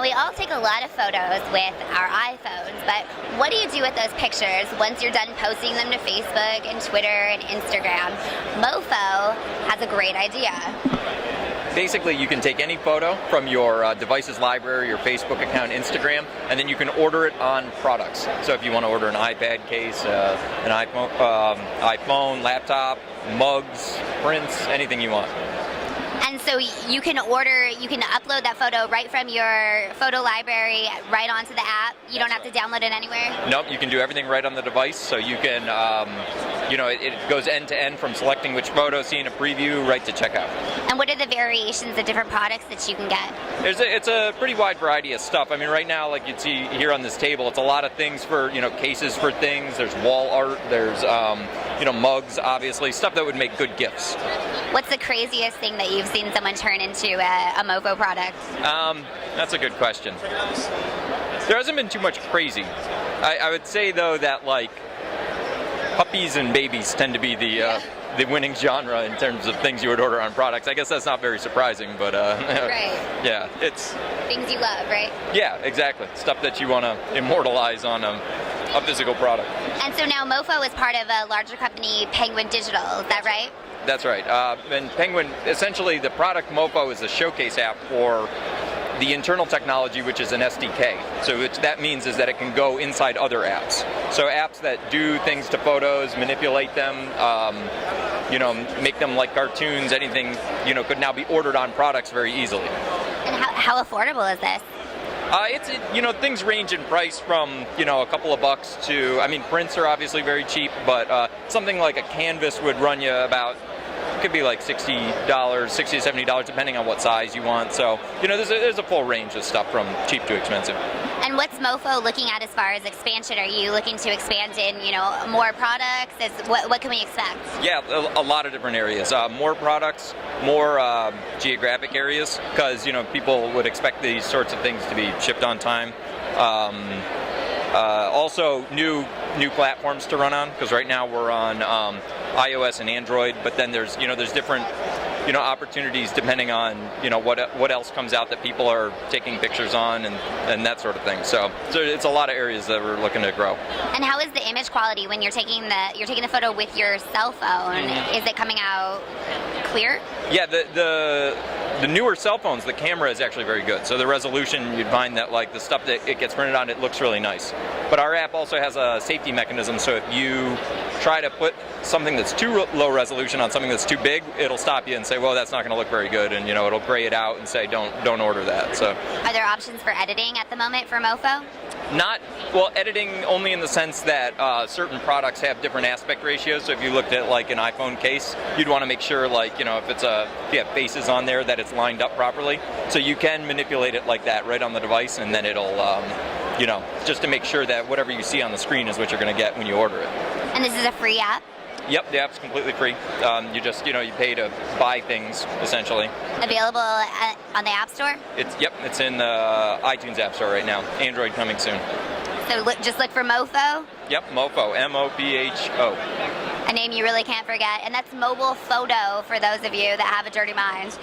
we all take a lot of photos with our iPhones, but what do you do with those pictures once you're done posting them to Facebook and Twitter and Instagram? MoPho has a great idea. Basically, you can take any photo from your device's library, your Facebook account, Instagram, and then you can order it on products. So if you want to order an iPad case, an iPhone, laptop, mugs, prints, anything you want. And so you can upload that photo right from your photo library right onto the app. You don't have to download it anywhere? Nope, you can do everything right on the device. So you can, it goes end to end from selecting which photo, seeing a preview, right to checkout. And what are the variations of different products that you can get? It's a pretty wide variety of stuff. I mean, right now, like you'd see here on this table, it's a lot of things for, cases for things. There's wall art, there's, mugs, obviously, stuff that would make good gifts. What's the craziest thing that you've seen someone turn into a MoPho product? That's a good question. There hasn't been too much crazy. I would say, though, that, like, puppies and babies tend to be the winning genre in terms of things you would order on products. I guess that's not very surprising, but right. Yeah, it's things you love, right? Yeah, exactly. Stuff that you want to immortalize on a physical product. And so now MoPho is part of a larger company, Penguin Digital. Is that right? That's right. And Penguin, essentially, the product MoPho is a showcase app for the internal technology, which is an SDK. So what that means is that it can go inside other apps. So apps that do things to photos, manipulate them, make them like cartoons, anything, could now be ordered on products very easily. And how affordable is this? Things range in price from, a couple of bucks to, prints are obviously very cheap, but something like a canvas would run you about, it could be like $60, $60 to $70, depending on what size you want. So, there's a full range of stuff from cheap to expensive. And what's MoPho looking at as far as expansion? Are you looking to expand in, more products? What can we expect? Yeah, a lot of different areas. More products, more geographic areas, because, people would expect these sorts of things to be shipped on time. Also, new platforms to run on, because right now we're on iOS and Android, but then there's different opportunities depending on what else comes out that people are taking pictures on and that sort of thing. So it's a lot of areas that we're looking to grow. And how is the image quality when you're taking the photo with your cell phone? Mm-hmm. Is it coming out clear? Yeah, the newer cell phones, the camera is actually very good. So the resolution, you'd find that like the stuff that it gets printed on, it looks really nice. But our app also has a safety mechanism, so if you try to put something that's too low resolution on something that's too big, it'll stop you and say, well, that's not going to look very good, and it'll gray it out and say, don't order that. So, are there options for editing at the moment for MoPho? Editing only in the sense that certain products have different aspect ratios. So if you looked at like an iPhone case, you'd want to make sure, like, if you have faces on there, that it's lined up properly. So you can manipulate it like that right on the device, and then it'll, just to make sure that whatever you see on the screen is what you're going to get when you order it. And this is a free app? Yep, the app's completely free. You just, you pay to buy things, essentially. Available on the App Store? It's in the iTunes App Store right now. Android coming soon. So just look for MoPho? Yep, MoPho, MoPho. A name you really can't forget. And that's mobile photo for those of you that have a dirty mind.